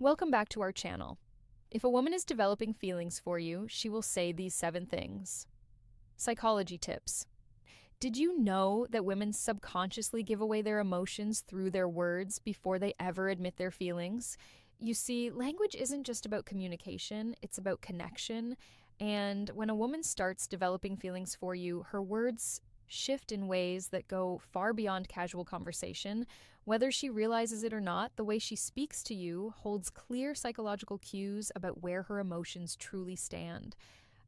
Welcome back to our channel. If a woman is developing feelings for you, she will say these 7 things. Psychology tips. Did you know that women subconsciously give away their emotions through their words before they ever admit their feelings? You see, language isn't just about communication, it's about connection. And when a woman starts developing feelings for you, her words shift in ways that go far beyond casual conversation. Whether she realizes it or not, the way she speaks to you holds clear psychological cues about where her emotions truly stand.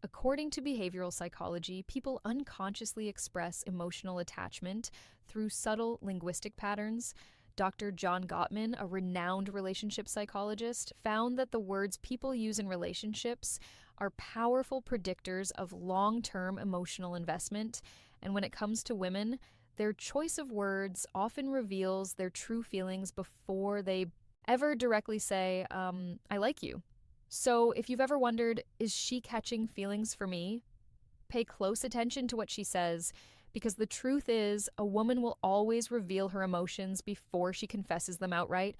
According to behavioral psychology, people unconsciously express emotional attachment through subtle linguistic patterns. Dr. John Gottman, a renowned relationship psychologist, found that the words people use in relationships are powerful predictors of long term emotional investment. And when it comes to women, their choice of words often reveals their true feelings before they ever directly say, I like you. So, if you've ever wondered, is she catching feelings for me? Pay close attention to what she says, because the truth is, a woman will always reveal her emotions before she confesses them outright.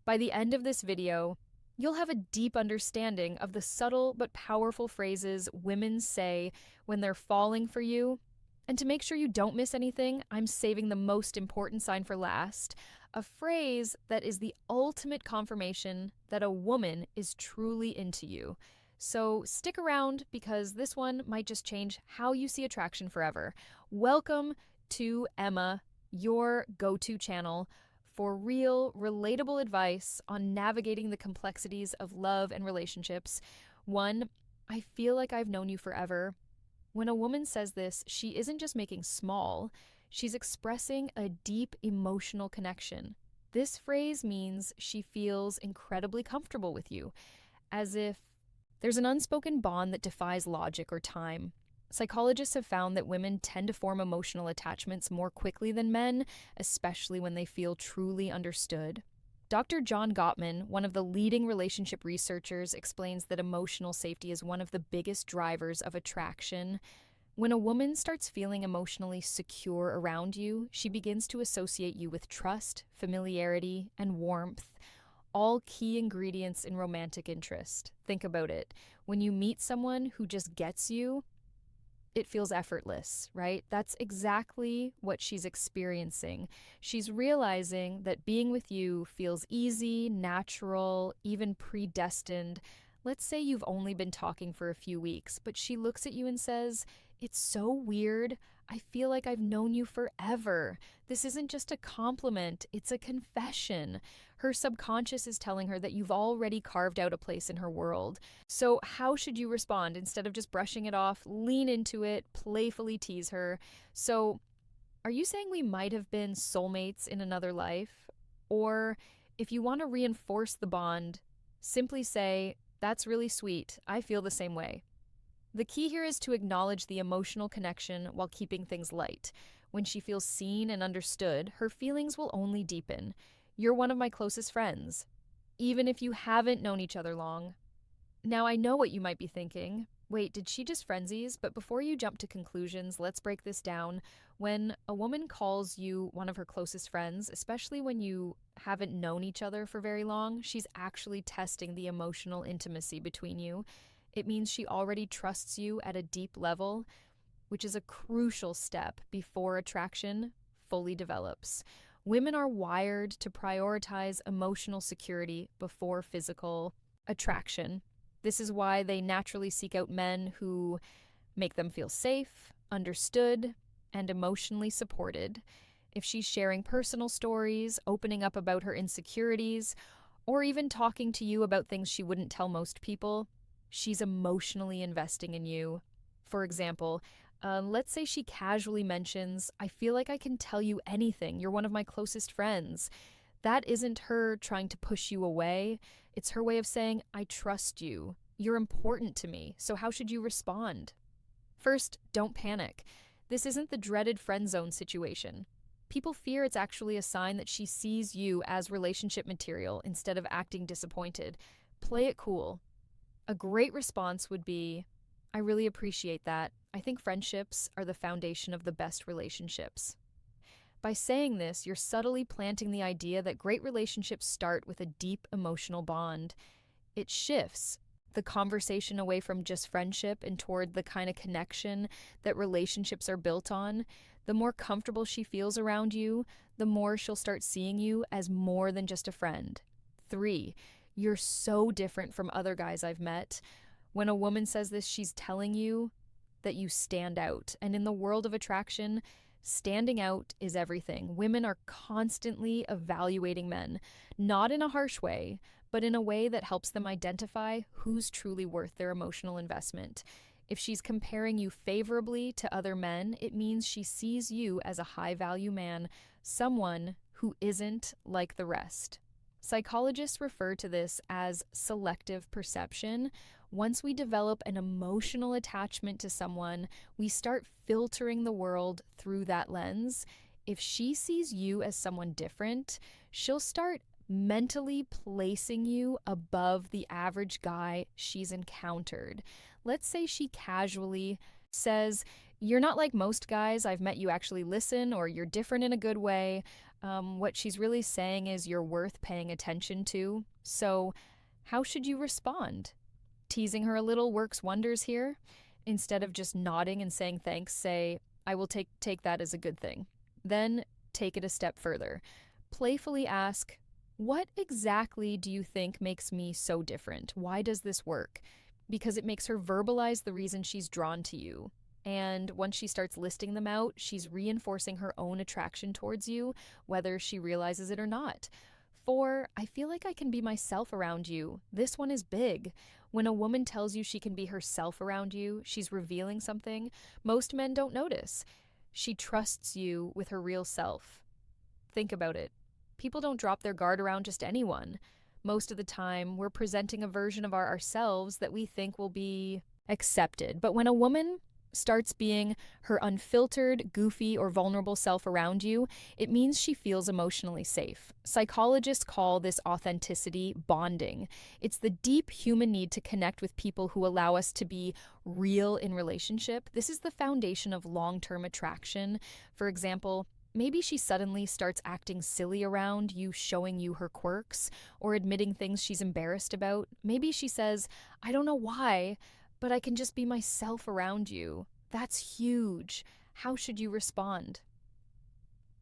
By the end of this video, you'll have a deep understanding of the subtle but powerful phrases women say when they're falling for you. And to make sure you don't miss anything, I'm saving the most important sign for last, a phrase that is the ultimate confirmation that a woman is truly into you. So stick around because this one might just change how you see attraction forever. Welcome to Emma, your go-to channel for real, relatable advice on navigating the complexities of love and relationships. One, I feel like I've known you forever. When a woman says this, she isn't just making small, she's expressing a deep emotional connection. This phrase means she feels incredibly comfortable with you, as if there's an unspoken bond that defies logic or time. Psychologists have found that women tend to form emotional attachments more quickly than men, especially when they feel truly understood. Dr. John Gottman, one of the leading relationship researchers, explains that emotional safety is one of the biggest drivers of attraction. When a woman starts feeling emotionally secure around you, she begins to associate you with trust, familiarity, and warmth, all key ingredients in romantic interest. Think about it. When you meet someone who just gets you, it feels effortless, right? That's exactly what she's experiencing. She's realizing that being with you feels easy, natural, even predestined. Let's say you've only been talking for a few weeks, but she looks at you and says, "It's so weird. I feel like I've known you forever." This isn't just a compliment, it's a confession. Her subconscious is telling her that you've already carved out a place in her world. So, how should you respond? Instead of just brushing it off, lean into it, playfully tease her. So, are you saying we might have been soulmates in another life? Or if you want to reinforce the bond, simply say, "That's really sweet. I feel the same way." The key here is to acknowledge the emotional connection while keeping things light. When she feels seen and understood, her feelings will only deepen. You're one of my closest friends, even if you haven't known each other long. Now, I know what you might be thinking. Wait, did she just frenzies? But before you jump to conclusions, let's break this down. When a woman calls you one of her closest friends, especially when you haven't known each other for very long, she's actually testing the emotional intimacy between you. It means she already trusts you at a deep level, which is a crucial step before attraction fully develops. Women are wired to prioritize emotional security before physical attraction. This is why they naturally seek out men who make them feel safe, understood, and emotionally supported. If she's sharing personal stories, opening up about her insecurities, or even talking to you about things she wouldn't tell most people, she's emotionally investing in you. For example, let's say she casually mentions, "I feel like I can tell you anything. You're one of my closest friends." That isn't her trying to push you away. It's her way of saying, "I trust you. You're important to me. So how should you respond?" First, don't panic. This isn't the dreaded friend zone situation. People fear it's actually a sign that she sees you as relationship material instead of acting disappointed. Play it cool. A great response would be, "I really appreciate that. I think friendships are the foundation of the best relationships." By saying this, you're subtly planting the idea that great relationships start with a deep emotional bond. It shifts the conversation away from just friendship and toward the kind of connection that relationships are built on. The more comfortable she feels around you, the more she'll start seeing you as more than just a friend. 3, you're so different from other guys I've met. When a woman says this, she's telling you that you stand out. And in the world of attraction, standing out is everything. Women are constantly evaluating men, not in a harsh way, but in a way that helps them identify who's truly worth their emotional investment. If she's comparing you favorably to other men, it means she sees you as a high-value man, someone who isn't like the rest. Psychologists refer to this as selective perception. Once we develop an emotional attachment to someone, we start filtering the world through that lens. If she sees you as someone different, she'll start mentally placing you above the average guy she's encountered. Let's say she casually says, "You're not like most guys I've met, you actually listen," or "You're different in a good way." What she's really saying is you're worth paying attention to. So, how should you respond? Teasing her a little works wonders here. Instead of just nodding and saying thanks, say, "I will take that as a good thing." Then take it a step further. Playfully ask, "What exactly do you think makes me so different? Why does this work?" Because it makes her verbalize the reason she's drawn to you. And once she starts listing them out, she's reinforcing her own attraction towards you, whether she realizes it or not. 4, I feel like I can be myself around you. This one is big. When a woman tells you she can be herself around you, she's revealing something most men don't notice. She trusts you with her real self. Think about it. People don't drop their guard around just anyone. Most of the time, we're presenting a version of ourselves that we think will be accepted. But when a woman starts being her unfiltered, goofy, or vulnerable self around you, it means she feels emotionally safe. Psychologists call this authenticity bonding. It's the deep human need to connect with people who allow us to be real in relationship. This is the foundation of long-term attraction. For example, maybe she suddenly starts acting silly around you, showing you her quirks, or admitting things she's embarrassed about. Maybe she says, "I don't know why, but I can just be myself around you." That's huge. How should you respond?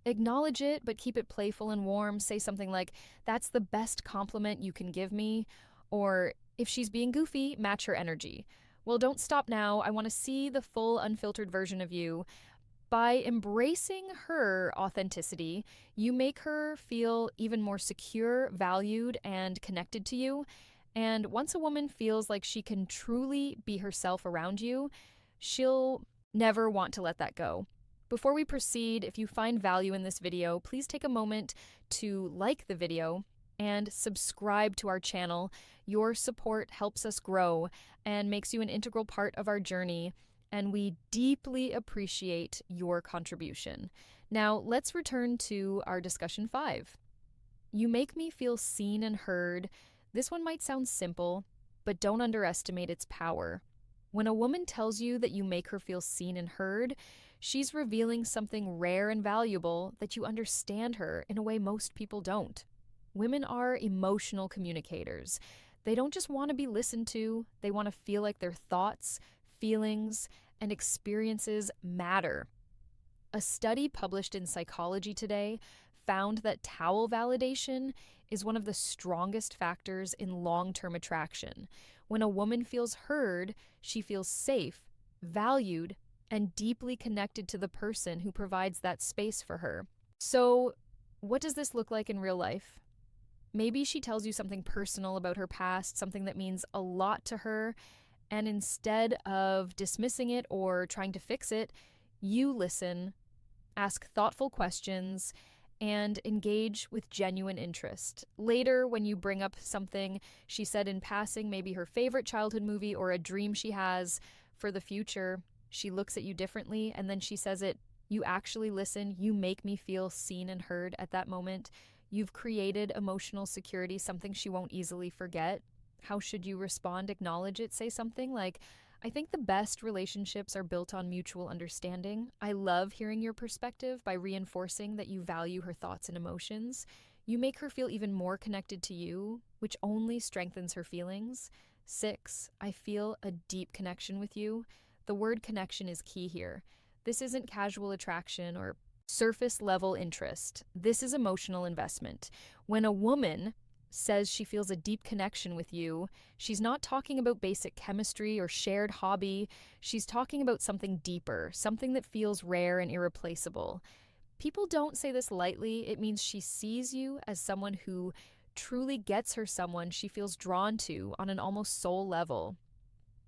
Acknowledge it, but keep it playful and warm. Say something like, "That's the best compliment you can give me." Or if she's being goofy, match her energy. "Well, don't stop now. I want to see the full unfiltered version of you." By embracing her authenticity, you make her feel even more secure, valued, and connected to you. And once a woman feels like she can truly be herself around you, she'll never want to let that go. Before we proceed, if you find value in this video, please take a moment to like the video and subscribe to our channel. Your support helps us grow and makes you an integral part of our journey, and we deeply appreciate your contribution. Now, let's return to our discussion 5. You make me feel seen and heard. This one might sound simple, but don't underestimate its power. When a woman tells you that you make her feel seen and heard, she's revealing something rare and valuable, that you understand her in a way most people don't. Women are emotional communicators. They don't just want to be listened to, they want to feel like their thoughts, feelings, and experiences matter. A study published in Psychology Today found that towel validation is one of the strongest factors in long-term attraction. When a woman feels heard, she feels safe, valued, and deeply connected to the person who provides that space for her. So, what does this look like in real life? Maybe she tells you something personal about her past, something that means a lot to her, and instead of dismissing it or trying to fix it, you listen, ask thoughtful questions, and engage with genuine interest. Later, when you bring up something she said in passing, maybe her favorite childhood movie or a dream she has for the future, she looks at you differently, and then she says it. You actually listen. You make me feel seen and heard at that moment. You've created emotional security, something she won't easily forget. How should you respond? Acknowledge it. Say something like, I think the best relationships are built on mutual understanding. I love hearing your perspective by reinforcing that you value her thoughts and emotions. You make her feel even more connected to you, which only strengthens her feelings. 6, I feel a deep connection with you. The word connection is key here. This isn't casual attraction or surface level interest. This is emotional investment. When a woman says she feels a deep connection with you, she's not talking about basic chemistry or shared hobby. She's talking about something deeper, something that feels rare and irreplaceable. People don't say this lightly. It means she sees you as someone who truly gets her someone she feels drawn to on an almost soul level.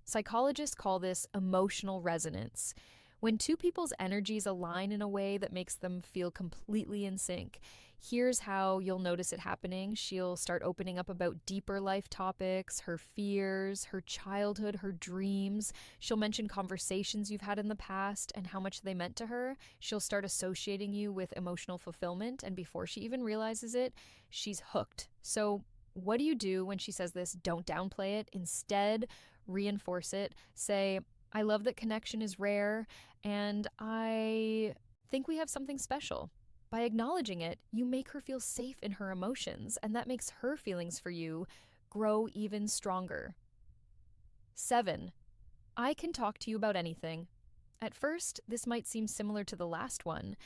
Psychologists call this emotional resonance. When two people's energies align in a way that makes them feel completely in sync, here's how you'll notice it happening. She'll start opening up about deeper life topics, her fears, her childhood, her dreams. She'll mention conversations you've had in the past and how much they meant to her. She'll start associating you with emotional fulfillment, and before she even realizes it, she's hooked. So, what do you do when she says this? Don't downplay it. Instead, reinforce it. Say, I love that connection is rare, and I think we have something special. By acknowledging it, you make her feel safe in her emotions, and that makes her feelings for you grow even stronger. 7, I can talk to you about anything. At first, this might seem similar to the last one,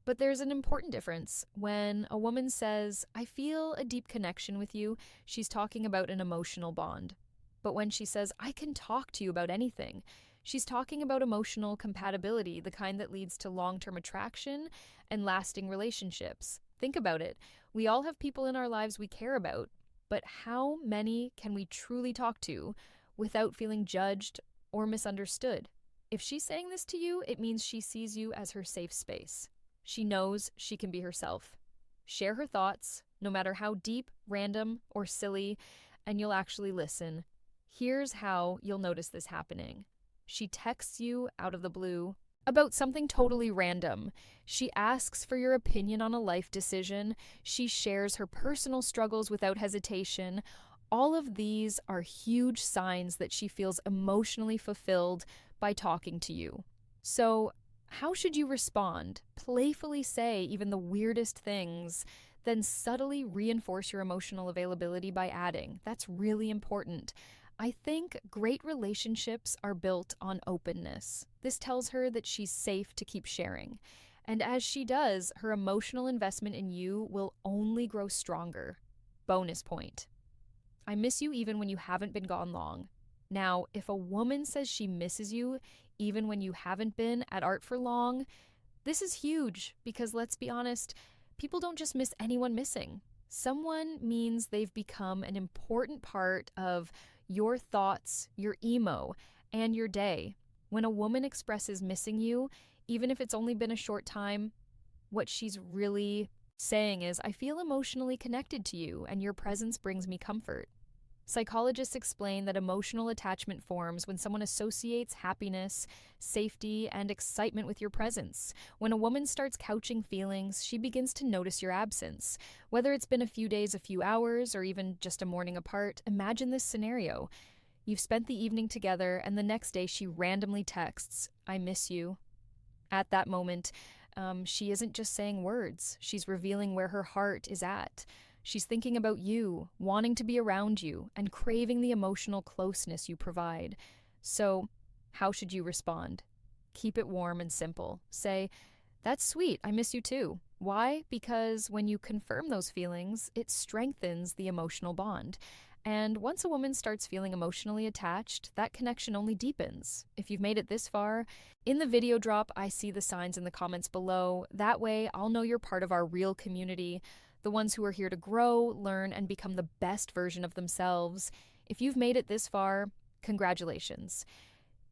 but there's an important difference. When a woman says, I feel a deep connection with you, she's talking about an emotional bond. But when she says, I can talk to you about anything, she's talking about emotional compatibility, the kind that leads to long-term attraction and lasting relationships. Think about it. We all have people in our lives we care about, but how many can we truly talk to without feeling judged or misunderstood? If she's saying this to you, it means she sees you as her safe space. She knows she can be herself. Share her thoughts, no matter how deep, random, or silly, and you'll actually listen. Here's how you'll notice this happening. She texts you out of the blue about something totally random. She asks for your opinion on a life decision. She shares her personal struggles without hesitation. All of these are huge signs that she feels emotionally fulfilled by talking to you. So, how should you respond? Playfully say even the weirdest things, then subtly reinforce your emotional availability by adding. That's really important. I think great relationships are built on openness. This tells her that she's safe to keep sharing. And as she does, her emotional investment in you will only grow stronger. Bonus point. I miss you even when you haven't been gone long. Now, if a woman says she misses you even when you haven't been at art for long, this is huge because let's be honest, people don't just miss anyone missing. Someone means they've become an important part of your thoughts, your emo, and your day. When a woman expresses missing you, even if it's only been a short time, what she's really saying is, I feel emotionally connected to you, and your presence brings me comfort. Psychologists explain that emotional attachment forms when someone associates happiness, safety, and excitement with your presence. When a woman starts couching feelings, she begins to notice your absence. Whether it's been a few days, a few hours, or even just a morning apart, imagine this scenario. You've spent the evening together, and the next day she randomly texts, I miss you. At that moment, she isn't just saying words, she's revealing where her heart is at. She's thinking about you, wanting to be around you, and craving the emotional closeness you provide. So, how should you respond? Keep it warm and simple. Say, that's sweet, I miss you too. Why? Because when you confirm those feelings, it strengthens the emotional bond. And once a woman starts feeling emotionally attached, that connection only deepens. If you've made it this far, in the video drop, I see the signs in the comments below. That way, I'll know you're part of our real community, the ones who are here to grow, learn, and become the best version of themselves. If you've made it this far, congratulations.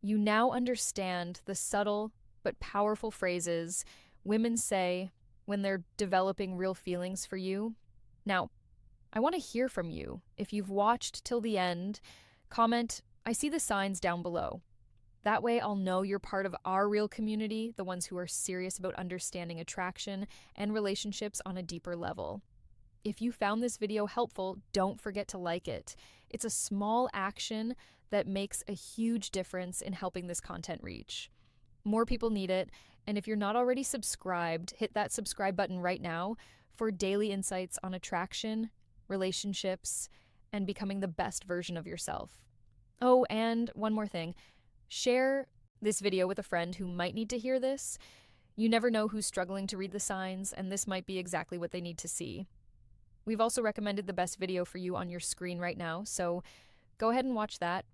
You now understand the subtle but powerful phrases women say when they're developing real feelings for you. Now, I want to hear from you. If you've watched till the end, comment, I see the signs down below. That way I'll know you're part of our real community, the ones who are serious about understanding attraction and relationships on a deeper level. If you found this video helpful, don't forget to like it. It's a small action that makes a huge difference in helping this content reach. More people need it, and if you're not already subscribed, hit that subscribe button right now for daily insights on attraction, relationships, and becoming the best version of yourself. Oh, and one more thing. Share this video with a friend who might need to hear this. You never know who's struggling to read the signs, and this might be exactly what they need to see. We've also recommended the best video for you on your screen right now, so go ahead and watch that.